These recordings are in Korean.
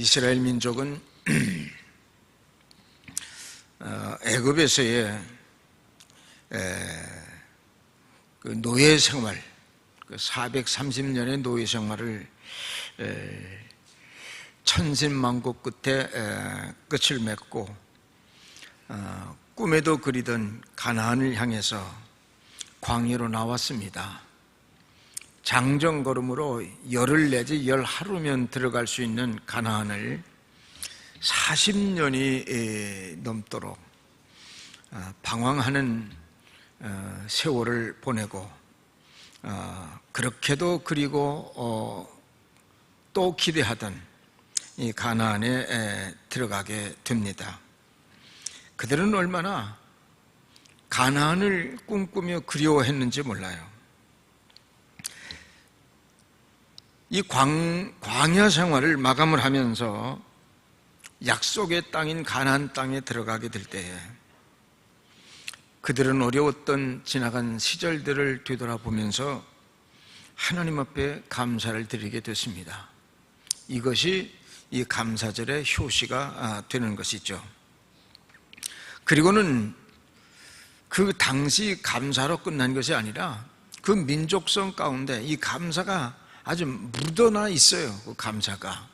이스라엘 민족은 애굽에서의 그 노예 생활, 430년의 노예 생활을 천신만고 끝에 끝을 맺고 꿈에도 그리던 가나안을 향해서 광야로 나왔습니다. 장정걸음으로 열흘 내지 열하루면 들어갈 수 있는 가나안을 40년이 넘도록 방황하는 세월을 보내고 그렇게도 그리고 또 기대하던 이 가나안에 들어가게 됩니다. 그들은 얼마나 가나안을 꿈꾸며 그리워했는지 몰라요. 이 광야 생활을 마감을 하면서 약속의 땅인 가나안 땅에 들어가게 될 때에 그들은 어려웠던 지나간 시절들을 되돌아보면서 하나님 앞에 감사를 드리게 됐습니다. 이것이 이 감사절의 효시가 되는 것이죠. 그리고는 그 당시 감사로 끝난 것이 아니라 그 민족성 가운데 이 감사가 아주 묻어나 있어요. 그 감사가.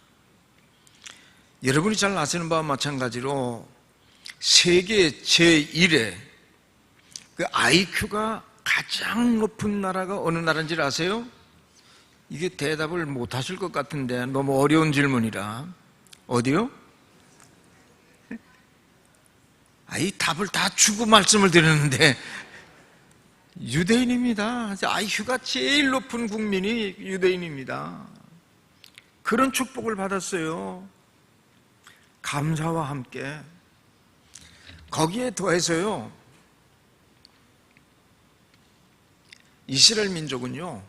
여러분이 잘 아시는 바와 마찬가지로 세계 제1의 그 IQ가 가장 높은 나라가 어느 나라인지 아세요? 이게 대답을 못 하실 것 같은데 너무 어려운 질문이라. 어디요? 이 답을 다 주고 말씀을 드렸는데 유대인입니다. IQ가 제일 높은 국민이 유대인입니다. 그런 축복을 받았어요. 감사와 함께. 거기에 더해서요, 이스라엘 민족은요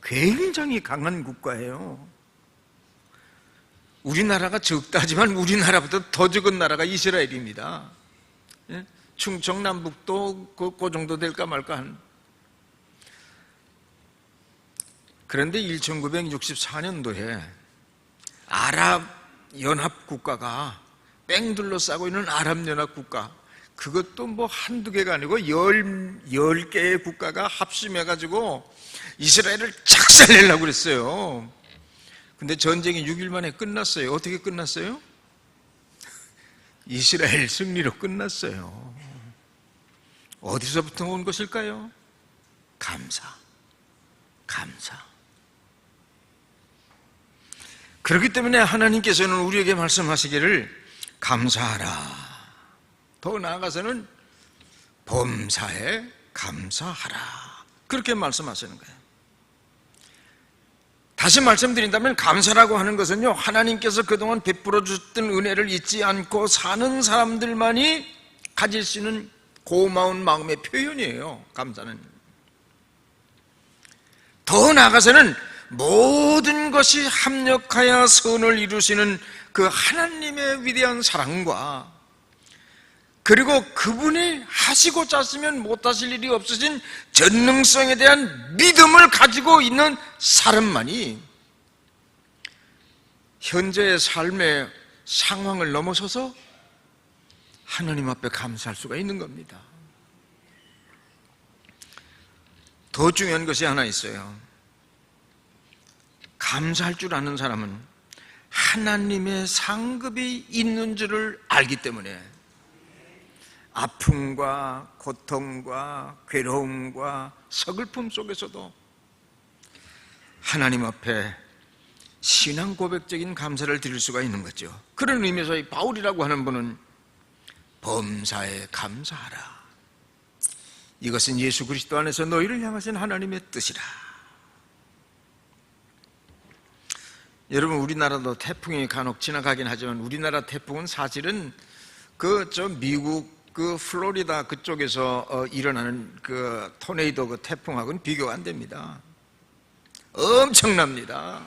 굉장히 강한 국가예요. 우리나라가 적다지만 우리나라보다 더 적은 나라가 이스라엘입니다. 충청남북도 그 정도 될까 말까 한. 그런데 1964년도에 아랍연합국가가 뺑 둘러싸고 있는 아랍연합국가, 그것도 뭐 한두 개가 아니고 10개의 국가가 합심해가지고 이스라엘을 작살내려고 그랬어요. 근데 전쟁이 6일 만에 끝났어요. 어떻게 끝났어요? 이스라엘 승리로 끝났어요. 어디서부터 온 것일까요? 감사. 그렇기 때문에 하나님께서는 우리에게 말씀하시기를 감사하라. 더 나아가서는 범사에 감사하라. 그렇게 말씀하시는 거예요. 다시 말씀드린다면 감사라고 하는 것은요, 하나님께서 그동안 베풀어 주셨던 은혜를 잊지 않고 사는 사람들만이 가질 수 있는 고마운 마음의 표현이에요. 감사는. 더 나아가서는 모든 것이 합력하여 선을 이루시는 그 하나님의 위대한 사랑과, 그리고 그분이 하시고자 하시면 못하실 일이 없으신 전능성에 대한 믿음을 가지고 있는 사람만이 현재의 삶의 상황을 넘어서서 하나님 앞에 감사할 수가 있는 겁니다. 더 중요한 것이 하나 있어요. 감사할 줄 아는 사람은 하나님의 상급이 있는 줄을 알기 때문에 아픔과 고통과 괴로움과 서글픔 속에서도 하나님 앞에 신앙 고백적인 감사를 드릴 수가 있는 거죠. 그런 의미에서 이 바울이라고 하는 분은 범사에 감사하라. 이것은 예수 그리스도 안에서 너희를 향하신 하나님의 뜻이라. 여러분, 우리나라도 태풍이 간혹 지나가긴 하지만 우리나라 태풍은 사실은 미국 플로리다 그쪽에서 일어나는 그 토네이도 그 태풍하고는 비교가 안 됩니다. 엄청납니다.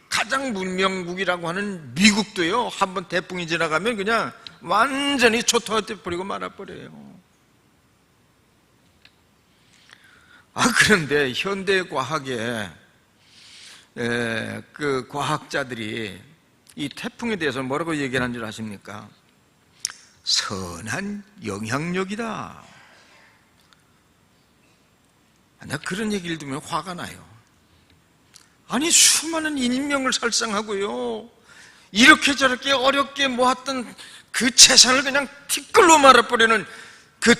가장 문명국이라고 하는 미국도요, 한번 태풍이 지나가면 그냥 완전히 초토화돼 버리고 말아버려요. 그런데 현대 과학에 그 과학자들이 이 태풍에 대해서 뭐라고 얘기하는 줄 아십니까? 선한 영향력이다. 나 그런 얘기를 들으면 화가 나요. 아니, 수많은 인명을 살상하고요, 이렇게 저렇게 어렵게 모았던 그 재산을 그냥 티끌로 말아버리는 그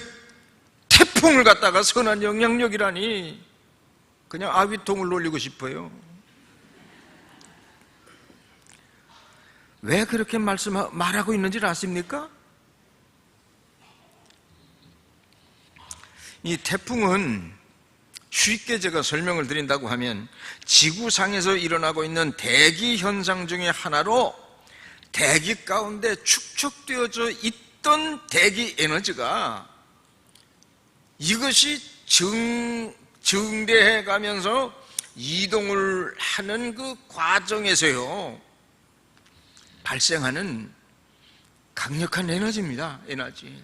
태풍을 갖다가 선한 영향력이라니, 그냥 아귀통을 놀리고 싶어요. 왜 그렇게 말하고 있는지 아십니까? 이 태풍은 쉽게 제가 설명을 드린다고 하면, 지구상에서 일어나고 있는 대기 현상 중에 하나로 대기 가운데 축적되어져 있던 대기 에너지가 이것이 증대해 가면서 이동을 하는 그 과정에서요 발생하는 강력한 에너지입니다. 에너지.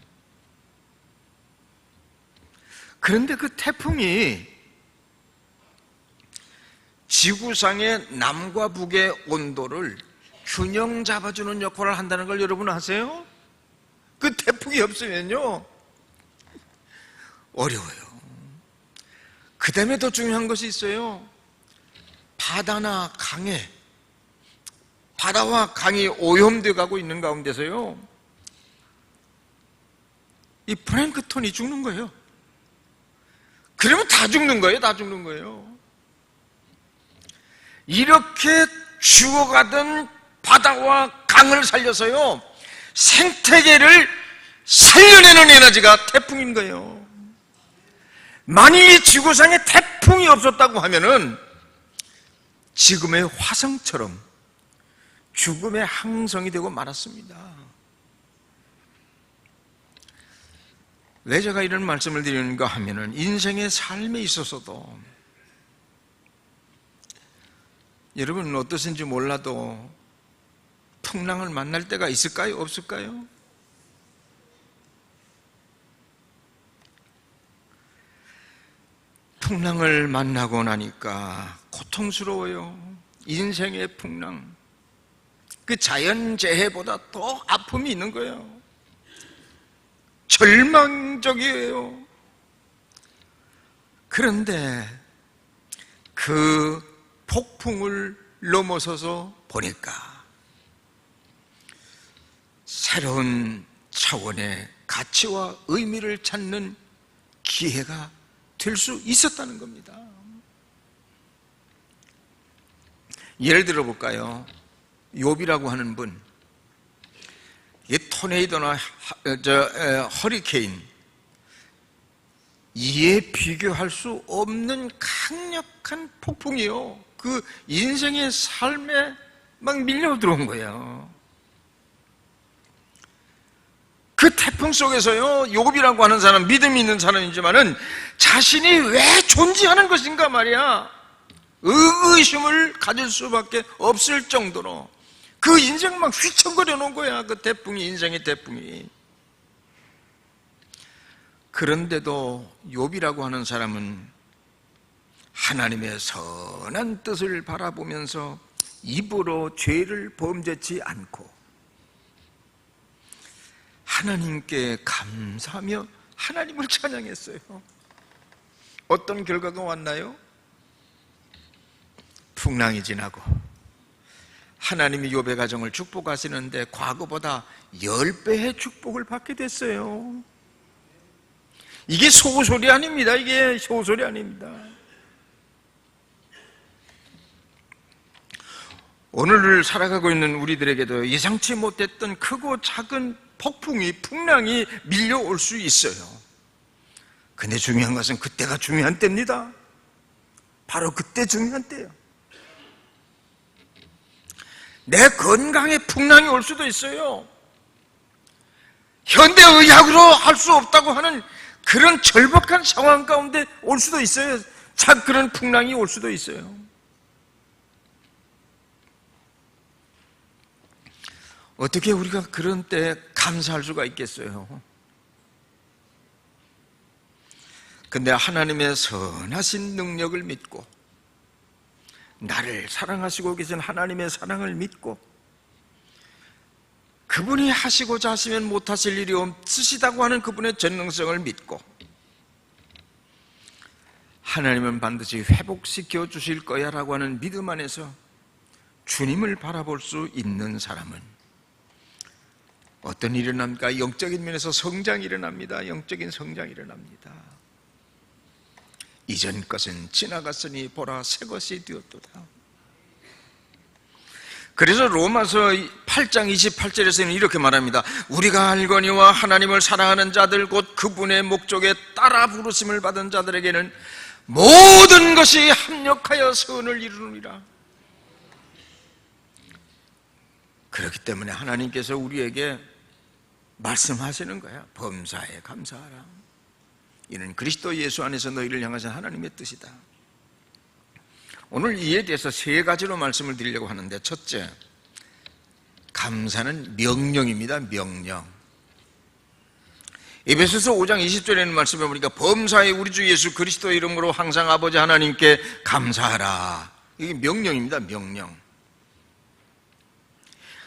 그런데 그 태풍이 지구상의 남과 북의 온도를 균형 잡아주는 역할을 한다는 걸 여러분 아세요? 그 태풍이 없으면요 어려워요. 그 다음에 더 중요한 것이 있어요. 바다나 강에, 바다와 강이 오염되어 가고 있는 가운데서요 이 플랭크톤이 죽는 거예요. 그러면 다 죽는 거예요. 다 죽는 거예요. 이렇게 죽어가던 바다와 강을 살려서요 생태계를 살려내는 에너지가 태풍인 거예요. 만일 지구상에 태풍이 없었다고 하면은 지금의 화성처럼 죽음의 항성이 되고 말았습니다. 왜 제가 이런 말씀을 드리는가 하면은, 인생의 삶에 있어서도 여러분은 어떠신지 몰라도 풍랑을 만날 때가 있을까요? 없을까요? 풍랑을 만나고 나니까 고통스러워요. 인생의 풍랑, 그 자연재해보다 더 아픔이 있는 거예요. 절망적이에요. 그런데 그 폭풍을 넘어서서 보니까 새로운 차원의 가치와 의미를 찾는 기회가 될 수 있었다는 겁니다. 예를 들어 볼까요? 욥이라고 하는 분, 이 토네이도나 허리케인, 이에 비교할 수 없는 강력한 폭풍이요 그 인생의 삶에 막 밀려 들어온 거예요. 그 태풍 속에서요 욥이라고 하는 사람, 믿음이 있는 사람이지만은 자신이 왜 존재하는 것인가 말이야 의구심을 가질 수밖에 없을 정도로 그 인생 막 휘청거려 놓은 거야. 그 태풍이, 인생의 태풍이. 그런데도 욥이라고 하는 사람은 하나님의 선한 뜻을 바라보면서 입으로 죄를 범죄치 않고 하나님께 감사하며 하나님을 찬양했어요. 어떤 결과가 왔나요? 풍랑이 지나고 하나님이 욥의 가정을 축복하시는데 과거보다 10배의 축복을 받게 됐어요. 이게 소소리 아닙니다. 이게 소소리 아닙니다. 오늘을 살아가고 있는 우리들에게도 예상치 못했던 크고 작은 폭풍이, 풍랑이 밀려올 수 있어요. 근데 중요한 것은 그때가 중요한 때입니다. 바로 그때 중요한 때예요. 내 건강에 풍랑이 올 수도 있어요. 현대의학으로 할 수 없다고 하는 그런 절박한 상황 가운데 올 수도 있어요. 참 그런 풍랑이 올 수도 있어요. 어떻게 우리가 그런 때 감사할 수가 있겠어요? 근데 하나님의 선하신 능력을 믿고 나를 사랑하시고 계신 하나님의 사랑을 믿고 그분이 하시고자 하시면 못하실 일이 없으시다고 하는 그분의 전능성을 믿고 하나님은 반드시 회복시켜 주실 거야 라고 하는 믿음 안에서 주님을 바라볼 수 있는 사람은 어떤 일이 일어납니까? 영적인 면에서 성장이 일어납니다. 영적인 성장이 일어납니다. 이전 것은 지나갔으니 보라 새 것이 되었도다. 그래서 로마서 8장 28절에서는 이렇게 말합니다. 우리가 알거니와 하나님을 사랑하는 자들 곧 그분의 목적에 따라 부르심을 받은 자들에게는 모든 것이 합력하여 선을 이루느니라. 그렇기 때문에 하나님께서 우리에게 말씀하시는 거야. 범사에 감사하라. 이는 그리스도 예수 안에서 너희를 향하신 하나님의 뜻이다. 오늘 이에 대해서 세 가지로 말씀을 드리려고 하는데, 첫째, 감사는 명령입니다. 명령. 에베소서 5장 20절에 있는 말씀에 보니까 범사에 우리 주 예수 그리스도의 이름으로 항상 아버지 하나님께 감사하라. 이게 명령입니다. 명령.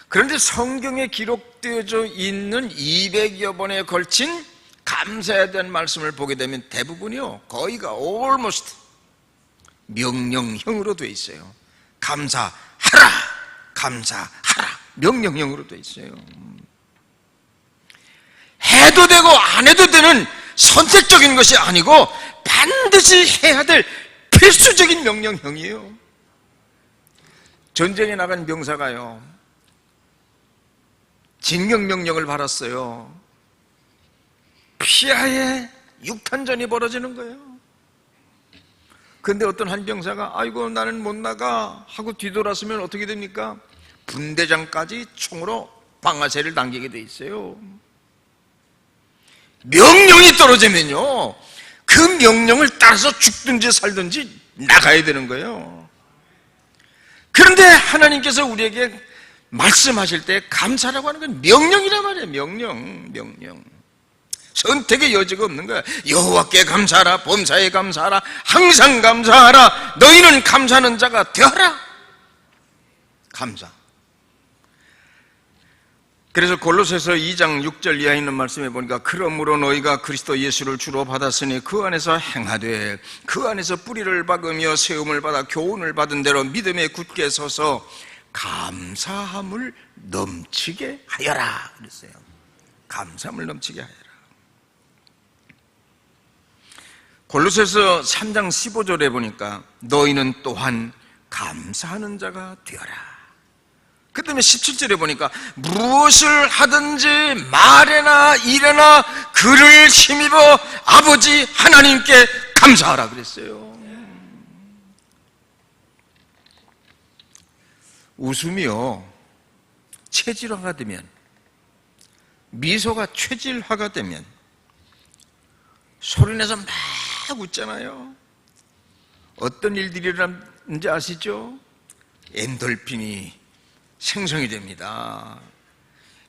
그런데 성경에 기록되어져 있는 200여 번에 걸친 감사에 대한 말씀을 보게 되면 대부분이요, 거의가 almost 명령형으로 되어 있어요. 감사하라, 감사하라, 명령형으로 되어 있어요. 해도 되고 안 해도 되는 선택적인 것이 아니고 반드시 해야 될 필수적인 명령형이에요. 전쟁에 나간 병사가요, 징병명령을 받았어요. 피하에 육탄전이 벌어지는 거예요. 그런데 어떤 한 병사가 아이고 나는 못 나가 하고 뒤돌았으면 어떻게 됩니까? 분대장까지 총으로 방아쇠를 당기게 돼 있어요. 명령이 떨어지면요, 그 명령을 따라서 죽든지 살든지 나가야 되는 거예요. 그런데 하나님께서 우리에게 말씀하실 때 감사라고 하는 건 명령이란 말이에요. 명령. 선택의 여지가 없는 거야. 여호와께 감사하라, 범사에 감사하라, 항상 감사하라, 너희는 감사하는 자가 되어라. 감사. 그래서 골로새서 2장 6절 이하에 있는 말씀에 보니까 그러므로 너희가 그리스도 예수를 주로 받았으니 그 안에서 행하되 그 안에서 뿌리를 박으며 세움을 받아 교훈을 받은 대로 믿음에 굳게 서서 감사함을 넘치게 하여라 그랬어요. 감사함을 넘치게 하여라. 골로새서 3장 15절에 보니까 너희는 또한 감사하는 자가 되어라. 그 다음에 17절에 보니까 무엇을 하든지 말에나 일에나 그를 힘입어 아버지 하나님께 감사하라 그랬어요. 웃음이요, 체질화가 되면, 미소가 체질화가 되면 소리내서 막 웃잖아요. 어떤 일들이 일어나는지 아시죠? 엔돌핀이 생성이 됩니다.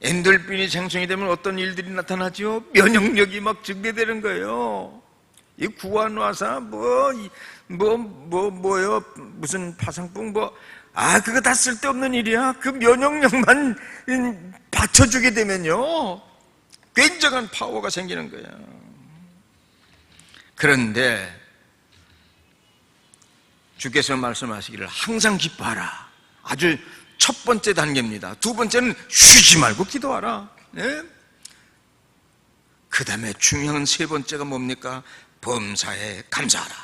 엔돌핀이 생성이 되면 어떤 일들이 나타나죠? 면역력이 막 증대되는 거예요. 이 구안화사 뭐요 무슨 파상풍 그거 다 쓸데없는 일이야. 그 면역력만 받쳐주게 되면요, 굉장한 파워가 생기는 거야. 그런데 주께서 말씀하시기를 항상 기뻐하라. 아주 첫 번째 단계입니다. 두 번째는 쉬지 말고 기도하라. 네? 그 다음에 중요한 세 번째가 뭡니까? 범사에 감사하라.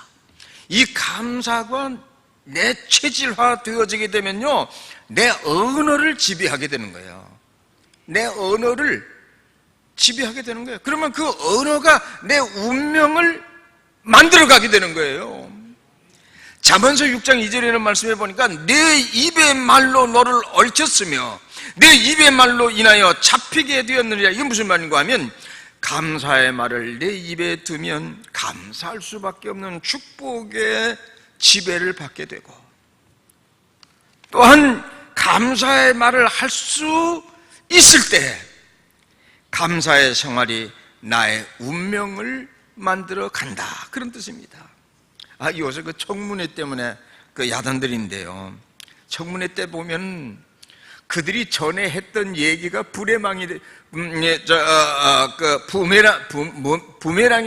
이 감사가 내 체질화 되어지게 되면요, 내 언어를 지배하게 되는 거예요. 내 언어를 지배하게 되는 거예요. 그러면 그 언어가 내 운명을 만들어가게 되는 거예요. 잠언서 6장 2절에는 말씀해 보니까 내 입의 말로 너를 얽혔으며 내 입의 말로 인하여 잡히게 되었느니라. 이게 무슨 말인가 하면, 감사의 말을 내 입에 두면 감사할 수밖에 없는 축복의 지배를 받게 되고, 또한 감사의 말을 할 수 있을 때 감사의 생활이 나의 운명을 만들어 간다, 그런 뜻입니다. 요새 그 청문회 때문에 그 야단들인데요, 청문회 때 보면 그들이 전에 했던 얘기가 부메랑이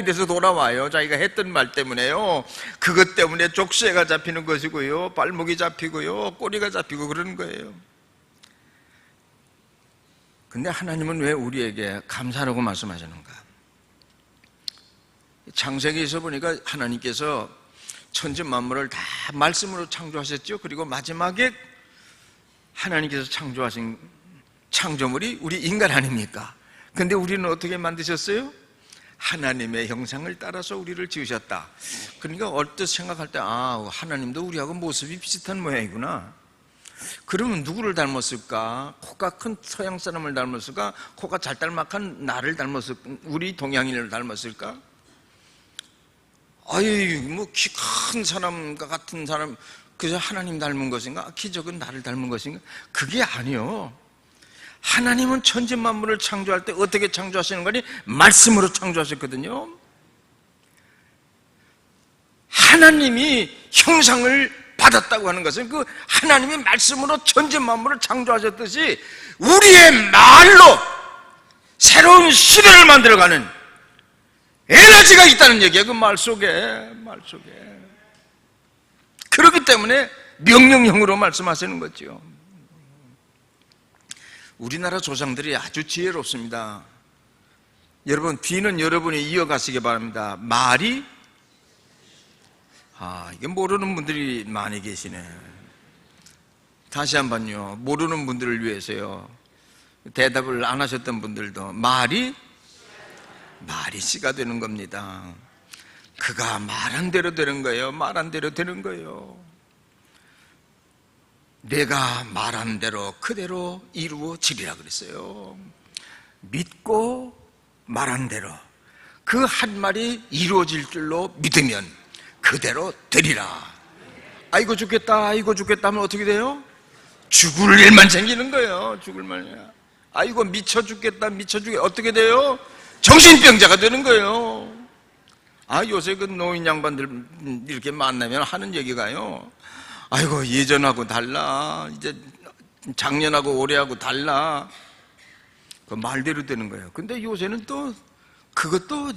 돼서 돌아와요. 자기가 했던 말 때문에요. 그것 때문에 족쇄가 잡히는 것이고요, 발목이 잡히고요, 꼬리가 잡히고 그러는 거예요. 근데 하나님은 왜 우리에게 감사라고 말씀하시는가? 창세기에서 보니까 하나님께서 천지 만물을 다 말씀으로 창조하셨죠. 그리고 마지막에 하나님께서 창조하신 창조물이 우리 인간 아닙니까? 근데 우리는 어떻게 만드셨어요? 하나님의 형상을 따라서 우리를 지으셨다. 그러니까 얼뜻 생각할 때 하나님도 우리하고 모습이 비슷한 모양이구나. 그러면 누구를 닮았을까? 코가 큰 서양 사람을 닮았을까? 코가 잘딸막한 나를 닮았을까? 우리 동양인을 닮았을까? 키 큰 사람과 같은 사람, 그저 하나님 닮은 것인가? 키 적은 나를 닮은 것인가? 그게 아니요. 하나님은 천지 만물을 창조할 때 어떻게 창조하시는 거니? 말씀으로 창조하셨거든요. 하나님이 형상을 받았다고 하는 것은 그 하나님이 말씀으로 천지 만물을 창조하셨듯이 우리의 말로 새로운 시대를 만들어가는 에너지가 있다는 얘기예요. 그 말 속에. 그렇기 때문에 명령형으로 말씀하시는 거죠. 우리나라 조상들이 아주 지혜롭습니다. 여러분, 뒤는 여러분이 이어가시기 바랍니다. 말이 이게 모르는 분들이 많이 계시네. 다시 한번요. 모르는 분들을 위해서요. 대답을 안 하셨던 분들도 말이 씨가 되는 겁니다. 그가 말한 대로 되는 거예요. 말한 대로 되는 거예요. 내가 말한 대로 그대로 이루어지리라 그랬어요. 믿고 말한 대로 그 한 말이 이루어질 줄로 믿으면 그대로 되리라. 아이고 죽겠다 하면 어떻게 돼요? 죽을 일만 생기는 거예요. 죽을 말이야. 아이고 미쳐 죽겠다 어떻게 돼요? 정신병자가 되는 거예요. 요새 그 노인 양반들 이렇게 만나면 하는 얘기가요, 아이고 예전하고 달라, 이제 작년하고 올해하고 달라. 그 말대로 되는 거예요. 근데 요새는 또 그것도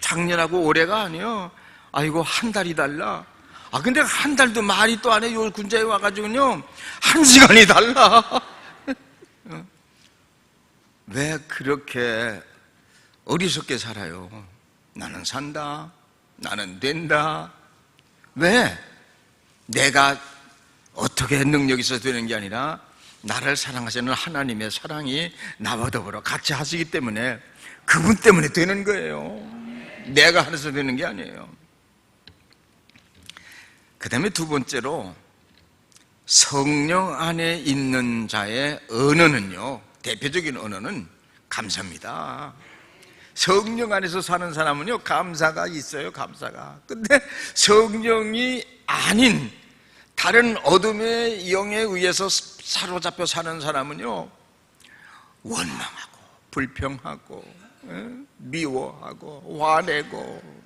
작년하고 올해가 아니에요. 아이고 한 달이 달라. 근데 한 달도 말이 또 안 해. 요 군자에 와가지고요, 한 시간이 달라. 왜 그렇게 어리석게 살아요? 나는 산다, 나는 된다. 왜? 내가 어떻게 능력이 있어서 되는 게 아니라 나를 사랑하시는 하나님의 사랑이 나와 더불어 같이 하시기 때문에, 그분 때문에 되는 거예요. 내가 하면서 되는 게 아니에요. 그 다음에 두 번째로, 성령 안에 있는 자의 언어는요, 대표적인 언어는 감사입니다. 성령 안에서 사는 사람은요, 감사가 있어요. 감사가. 근데 성령이 아닌 다른 어둠의 영에 의해서 사로잡혀 사는 사람은요, 원망하고 불평하고 미워하고 화내고.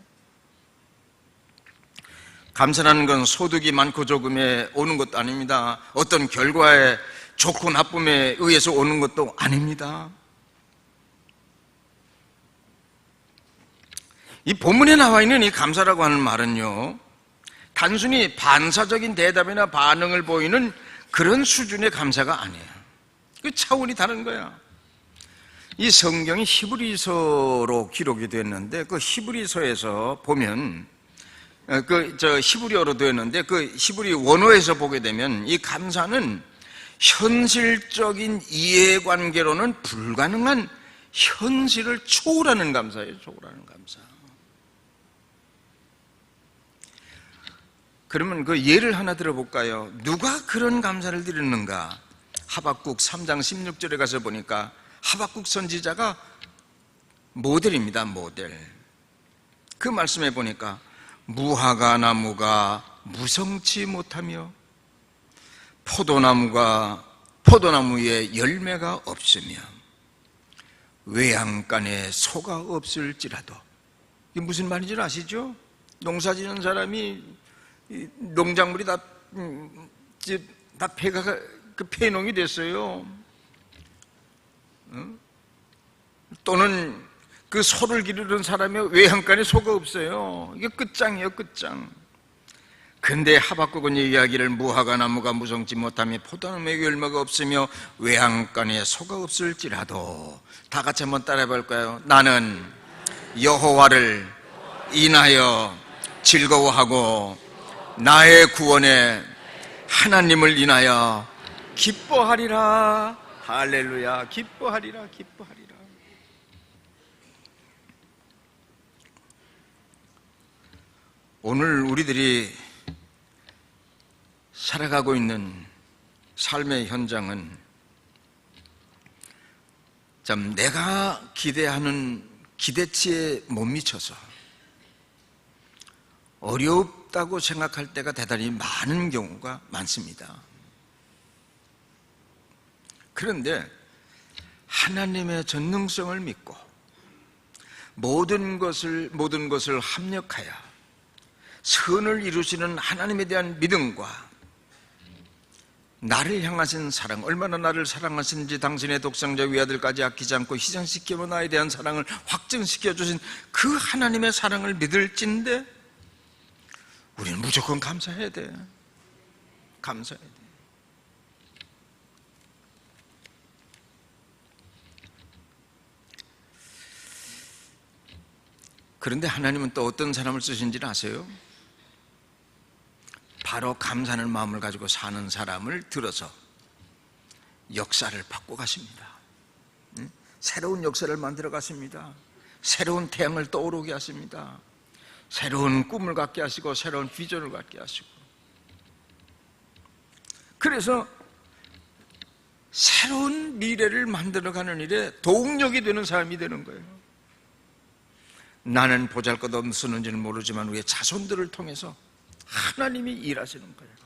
감사라는 건 소득이 많고 적음에 오는 것도 아닙니다. 어떤 결과에 좋고 나쁨에 의해서 오는 것도 아닙니다. 이 본문에 나와 있는 이 감사라고 하는 말은요, 단순히 반사적인 대답이나 반응을 보이는 그런 수준의 감사가 아니에요. 그 차원이 다른 거야. 이 성경이 히브리서로 기록이 됐는데, 그 히브리서에서 보면, 히브리어로 되었는데, 그 히브리 원어에서 보게 되면 이 감사는 현실적인 이해관계로는 불가능한 현실을 초월하는 감사예요. 초월하는 감사. 그러면 그 예를 하나 들어볼까요? 누가 그런 감사를 드렸는가? 하박국 3장 16절에 가서 보니까 하박국 선지자가 모델입니다. 모델. 그 말씀에 보니까 무화과 나무가 무성치 못하며 포도나무에 열매가 없으며 외양간에 소가 없을지라도. 이게 무슨 말인지 아시죠? 농사 지는 사람이 농작물이 다 폐가 그 폐농이 됐어요. 또는 그 소를 기르는 사람이 외양간에 소가 없어요. 이게 끝장이에요, 끝장. 근데 하박국은 이 이야기를 무화과 나무가 무성치 못하며 포도나무에 열매가 없으며 외양간에 소가 없을지라도, 다 같이 한번 따라해 볼까요? 나는 여호와를 인하여 즐거워하고 나의 구원에 하나님을 인하여 기뻐하리라. 할렐루야. 기뻐하리라, 기뻐하리라. 오늘 우리들이 살아가고 있는 삶의 현장은 참 내가 기대하는 기대치에 못 미쳐서 어렵다고 생각할 때가 대단히 많은 경우가 많습니다. 그런데 하나님의 전능성을 믿고 모든 것을 합력하여 선을 이루시는 하나님에 대한 믿음과 나를 향하신 사랑, 얼마나 나를 사랑하시는지 당신의 독생자 외아들까지 아끼지 않고 희생시키며 나에 대한 사랑을 확증시켜 주신 그 하나님의 사랑을 믿을진데 우리는 무조건 감사해야 돼. 감사해야 돼. 그런데 하나님은 또 어떤 사람을 쓰신지는 아세요? 바로 감사하는 마음을 가지고 사는 사람을 들어서 역사를 바꿔 가십니다. 새로운 역사를 만들어 가십니다. 새로운 태양을 떠오르게 하십니다. 새로운 꿈을 갖게 하시고 새로운 비전을 갖게 하시고, 그래서 새로운 미래를 만들어가는 일에 동력이 되는 사람이 되는 거예요. 나는 보잘것없는지는 모르지만 우리의 자손들을 통해서 하나님이 일하시는 거예요.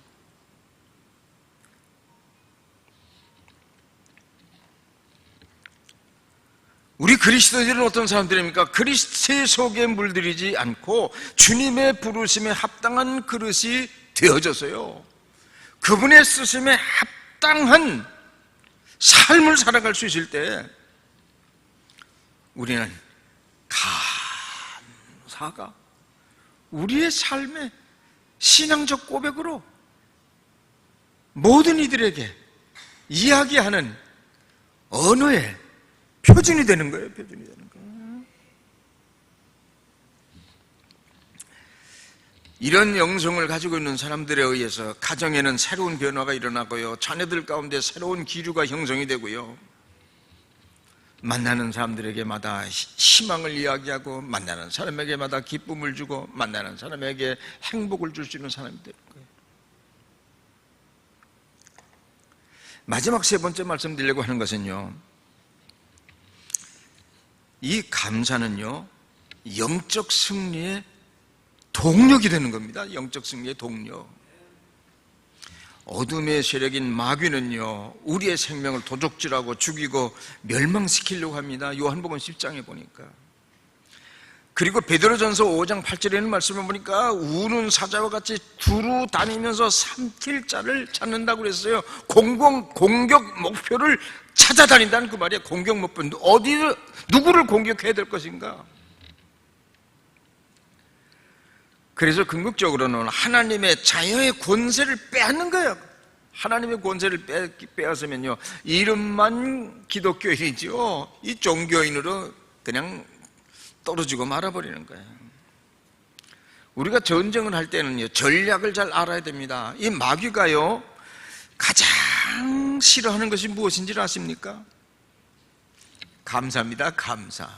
우리 그리스도인들은 어떤 사람들입니까? 그리스도의 속에 물들이지 않고 주님의 부르심에 합당한 그릇이 되어져서요, 그분의 쓰심에 합당한 삶을 살아갈 수 있을 때 우리는 감사가 우리의 삶의 신앙적 고백으로 모든 이들에게 이야기하는 언어의 표준이 되는 거예요. 표준이 되는 거예요. 이런 영성을 가지고 있는 사람들에 의해서 가정에는 새로운 변화가 일어나고요, 자녀들 가운데 새로운 기류가 형성이 되고요, 만나는 사람들에게마다 희망을 이야기하고 만나는 사람에게마다 기쁨을 주고 만나는 사람에게 행복을 줄 수 있는 사람이 되는 거예요. 마지막 세 번째 말씀드리려고 하는 것은요, 이 감사는요 영적 승리의 동력이 되는 겁니다. 영적 승리의 동력. 어둠의 세력인 마귀는요 우리의 생명을 도적질하고 죽이고 멸망시키려고 합니다. 요한복음 10장에 보니까. 그리고 베드로전서 5장 8절에 있는 말씀을 보니까 우는 사자와 같이 두루 다니면서 삼킬 자를 찾는다고 그랬어요. 공격 목표를 찾아다닌다는 그 말이에요. 공격 목표. 누구를 공격해야 될 것인가? 그래서 궁극적으로는 하나님의 자녀의 권세를 빼앗는 거예요. 하나님의 권세를 빼앗으면요 이름만 기독교인이죠, 이 종교인으로 그냥 떨어지고 말아버리는 거예요. 우리가 전쟁을 할 때는요 전략을 잘 알아야 됩니다. 이 마귀가요 가장 싫어하는 것이 무엇인지 아십니까? 감사입니다. 감사.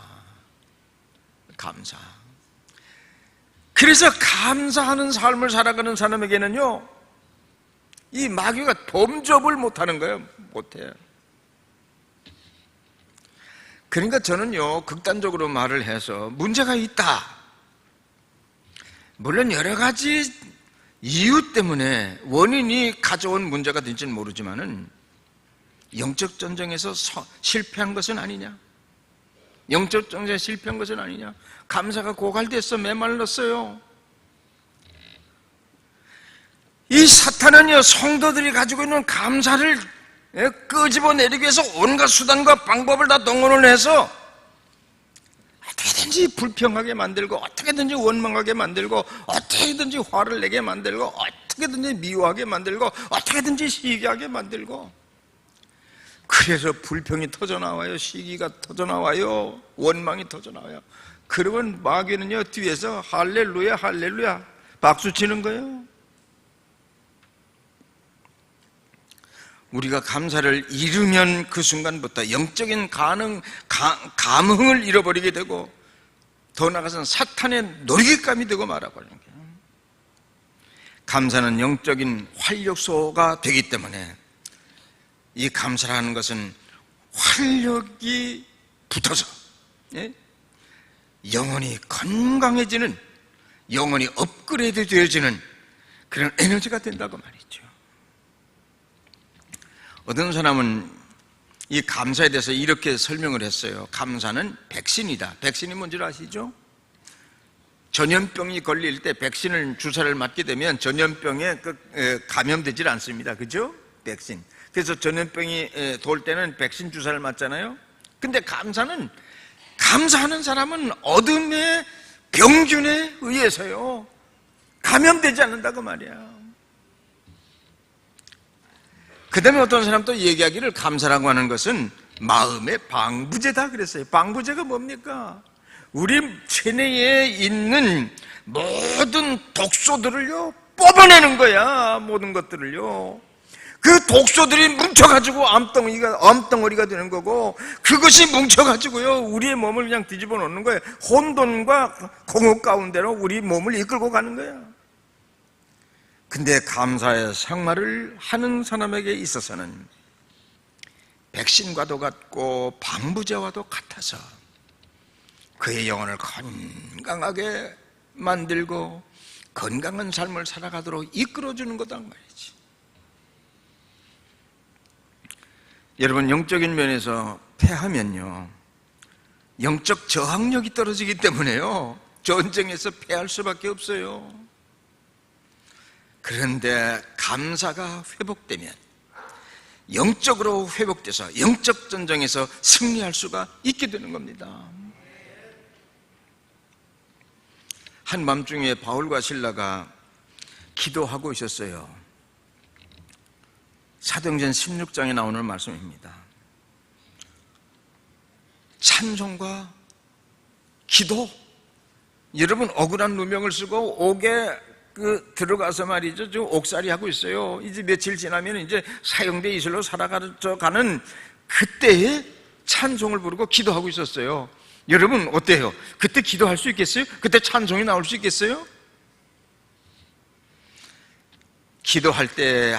그래서 감사하는 삶을 살아가는 사람에게는요 이 마귀가 범접을 못하는 거예요. 못해요. 그러니까 저는요 극단적으로 말을 해서 문제가 있다, 물론 여러 가지 이유 때문에 원인이 가져온 문제가 될지는 모르지만은 영적 전쟁에서 실패한 것은 아니냐, 영적 전쟁에 실패한 것은 아니냐. 감사가 고갈됐어, 메말랐어요. 이 사탄은요 성도들이 가지고 있는 감사를 끄집어내리기 위해서 온갖 수단과 방법을 다 동원을 해서 어떻게든지 불평하게 만들고, 어떻게든지 원망하게 만들고, 어떻게든지 화를 내게 만들고, 어떻게든지 미워하게 만들고, 어떻게든지 시기하게 만들고, 그래서 불평이 터져나와요. 시기가 터져나와요. 원망이 터져나와요. 그러면 마귀는요, 뒤에서 할렐루야 할렐루야 박수 치는 거예요. 우리가 감사를 잃으면 그 순간부터 영적인 감흥을 잃어버리게 되고, 더 나아가서는 사탄의 놀이감이 되고 말아버리는 거예요. 감사는 영적인 활력소가 되기 때문에 이 감사라는 것은 활력이 붙어서 영혼이 건강해지는, 영혼이 업그레이드 되어지는 그런 에너지가 된다고 말이죠. 어떤 사람은 이 감사에 대해서 이렇게 설명을 했어요. 감사는 백신이다. 백신이 뭔지 아시죠? 전염병이 걸릴 때 백신을 주사를 맞게 되면 전염병에 감염되질 않습니다. 그죠? 백신. 그래서 전염병이 돌 때는 백신 주사를 맞잖아요. 근데 감사는, 감사하는 사람은 어둠의 병균에 의해서요 감염되지 않는다고 말이야. 그 다음에 어떤 사람도 얘기하기를 감사라고 하는 것은 마음의 방부제다 그랬어요. 방부제가 뭡니까? 우리 체내에 있는 모든 독소들을요 뽑아내는 거야. 모든 것들을요. 그 독소들이 뭉쳐가지고 암덩어리가 되는 거고, 그것이 뭉쳐가지고요 우리의 몸을 그냥 뒤집어 놓는 거예요. 혼돈과 공허 가운데로 우리 몸을 이끌고 가는 거야. 근데 감사의 생활을 하는 사람에게 있어서는 백신과도 같고 방부제와도 같아서 그의 영혼을 건강하게 만들고 건강한 삶을 살아가도록 이끌어주는 거단 말이지. 여러분, 영적인 면에서 패하면요 영적 저항력이 떨어지기 때문에요 전쟁에서 패할 수밖에 없어요. 그런데 감사가 회복되면, 영적으로 회복돼서 영적 전쟁에서 승리할 수가 있게 되는 겁니다. 한밤중에 바울과 실라가 기도하고 있었어요. 사도행전 16장에 나오는 말씀입니다. 찬송과 기도. 여러분, 억울한 누명을 쓰고 옥에 들어가서 말이죠, 지금 옥살이 하고 있어요. 이제 며칠 지나면 이제 사형대 이슬로 살아가는 그때에 찬송을 부르고 기도하고 있었어요. 여러분 어때요? 그때 기도할 수 있겠어요? 그때 찬송이 나올 수 있겠어요? 기도할 때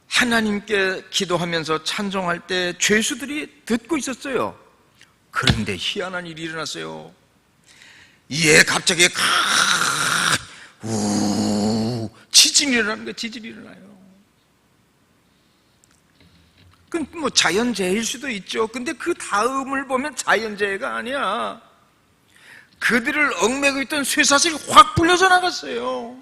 하나님께 기도하면서 찬송할 때 죄수들이 듣고 있었어요. 그런데 희한한 일이 일어났어요. 예, 갑자기 지진이 일어나는 거예요. 지진이 일어나요. 그건 뭐 자연재해일 수도 있죠. 근데 그 다음을 보면 자연재해가 아니야. 그들을 얽매고 있던 쇠사슬이 확 불려져 나갔어요.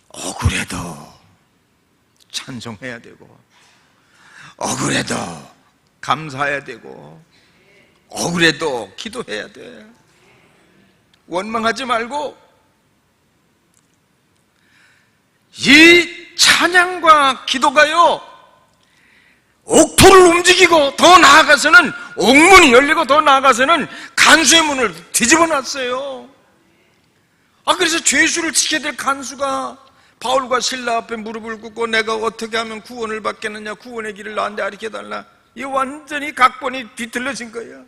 억울해도 찬송해야 되고, 억울해도 감사해야 되고, 억울해도 기도해야 돼. 원망하지 말고 이 찬양과 기도가요 옥토를 움직이고, 더 나아가서는 옥문이 열리고, 더 나아가서는 간수의 문을 뒤집어 놨어요. 그래서 죄수를 지켜야 될 간수가 바울과 실라 앞에 무릎을 꿇고 내가 어떻게 하면 구원을 받겠느냐, 구원의 길을 나한테 가르쳐달라. 이 완전히 각본이 뒤틀려진 거예요.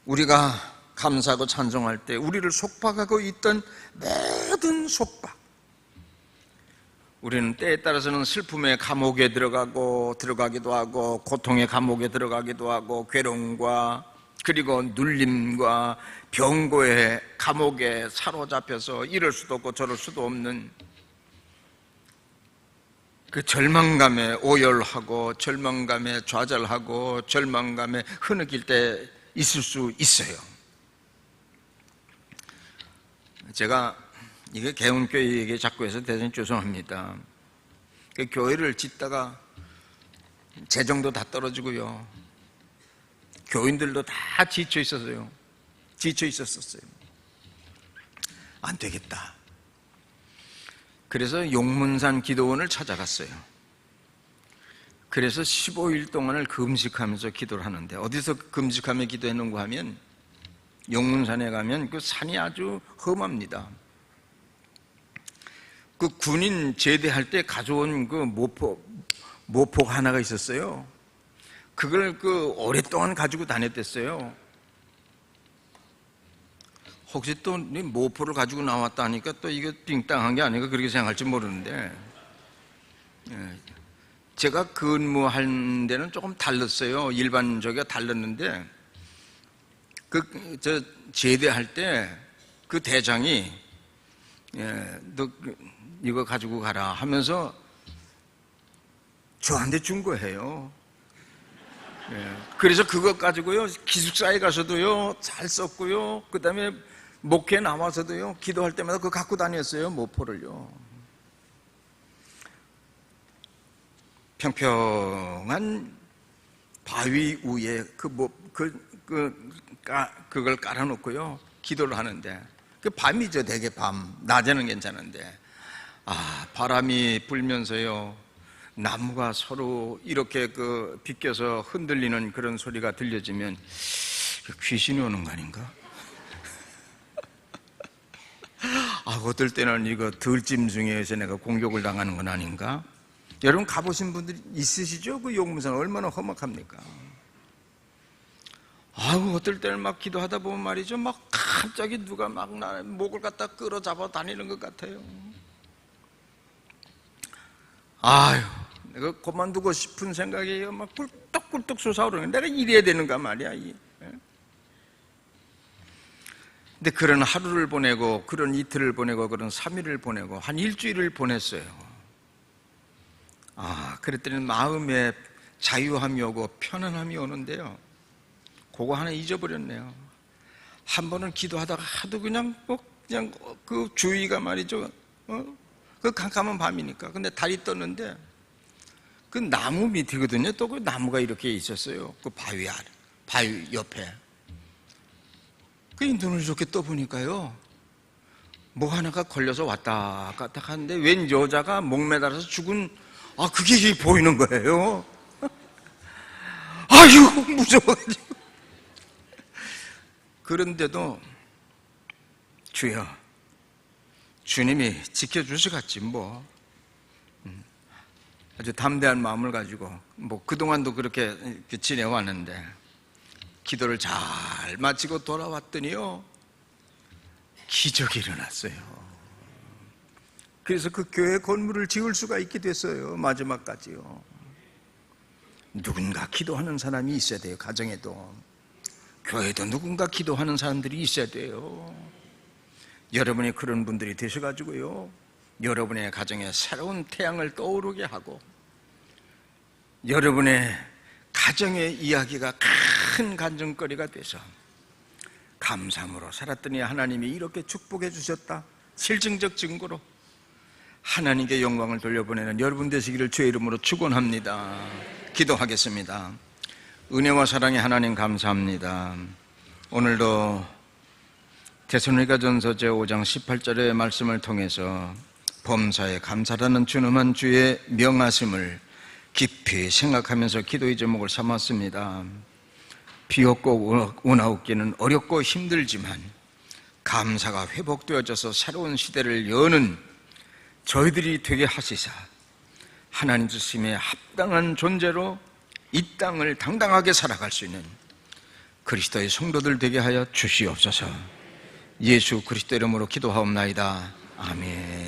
우리가 감사하고 찬송할 때 우리를 속박하고 있던 모든 속박, 우리는 때에 따라서는 슬픔의 감옥에 들어가기도 하고, 고통의 감옥에 들어가기도 하고, 괴로움과 그리고 눌림과 병고의 감옥에 사로잡혀서 이럴 수도 없고 저럴 수도 없는 그 절망감에 오열하고, 절망감에 좌절하고, 절망감에 흐느낄 때 있을 수 있어요. 제가 이게 개운교회 얘기 자꾸 해서 대단히 죄송합니다. 그 교회를 짓다가 재정도 다 떨어지고요, 교인들도 다 지쳐 있었어요. 안 되겠다. 그래서 용문산 기도원을 찾아갔어요. 그래서 15일 동안을 금식하면서 기도를 하는데, 어디서 금식하며 기도했는가 하면 용문산에 가면 그 산이 아주 험합니다. 그 군인 제대할 때 가져온 그 모포가 하나가 있었어요. 그걸 오랫동안 가지고 다녔댔어요. 혹시 또 모포를 가지고 나왔다 하니까 또 이게 빙땅한 게 아닌가 그렇게 생각할지 모르는데, 제가 근무한 데는 조금 달랐어요. 일반적이가 달랐는데, 제대할 때 그 대장이 너 이거 가지고 가라 하면서 저한테 준 거예요. 그래서 그것 가지고요, 기숙사에 가서도요 잘 썼고요, 그 다음에 목회 나와서도요 기도할 때마다 그거 갖고 다녔어요, 모포를요. 평평한 바위 위에 그걸 깔아놓고요 기도를 하는데, 그 밤이죠, 되게 밤. 낮에는 괜찮은데, 바람이 불면서요 나무가 서로 이렇게 비껴서 흔들리는 그런 소리가 들려지면 귀신이 오는 거 아닌가? 어떨 때는 이거 들짐승에서 내가 공격을 당하는 건 아닌가? 여러분 가보신 분들 있으시죠? 그 용문산 얼마나 험악합니까? 어떨 때는 막 기도하다 보면 말이죠, 막 갑자기 누가 막 나 목을 갖다 끌어잡아 다니는 것 같아요. 내가 그만두고 싶은 생각이 막 꿀떡꿀떡 솟아오르는, 내가 이래야 되는가 말이야. 근데 그런 하루를 보내고, 그런 이틀을 보내고, 그런 3일을 보내고, 한 일주일을 보냈어요. 그랬더니 마음에 자유함이 오고 편안함이 오는데요, 그거 하나 잊어버렸네요. 한 번은 기도하다가 하도 그냥 그 주위가 말이죠, 그 캄캄한 밤이니까. 근데 달이 떴는데 그 나무 밑이거든요. 또 그 나무가 이렇게 있었어요. 그 바위 옆에. 그 눈을 좋게 떠보니까요, 뭐 하나가 걸려서 왔다 갔다 하는데 웬 여자가 목매달아서 죽은, 그게 보이는 거예요. 무서워가지고. 그런데도 주여, 주님이 지켜주시겠지 뭐. 아주 담대한 마음을 가지고 그동안도 그렇게 지내왔는데, 기도를 잘 마치고 돌아왔더니요 기적이 일어났어요. 그래서 그 교회 건물을 지을 수가 있게 됐어요, 마지막까지요. 누군가 기도하는 사람이 있어야 돼요. 가정에도, 교회도 누군가 기도하는 사람들이 있어야 돼요. 여러분이 그런 분들이 되셔가지고요, 여러분의 가정에 새로운 태양을 떠오르게 하고, 여러분의 가정의 이야기가 큰 간증거리가 돼서 감사함으로 살았더니 하나님이 이렇게 축복해 주셨다, 실증적 증거로 하나님께 영광을 돌려보내는 여러분 되시기를 주의 이름으로 축원합니다. 기도하겠습니다. 은혜와 사랑의 하나님, 감사합니다. 오늘도 데살로니가전서 제5장 18절의 말씀을 통해서 범사에 감사라는 준엄한 주의 명하심을 깊이 생각하면서 기도의 제목을 삼았습니다. 비옥고 운하옵기는 어렵고 힘들지만 감사가 회복되어져서 새로운 시대를 여는 저희들이 되게 하시사 하나님 주심에 합당한 존재로 이 땅을 당당하게 살아갈 수 있는 그리스도의 성도들 되게 하여 주시옵소서. 예수 그리스도 이름으로 기도하옵나이다. 아멘.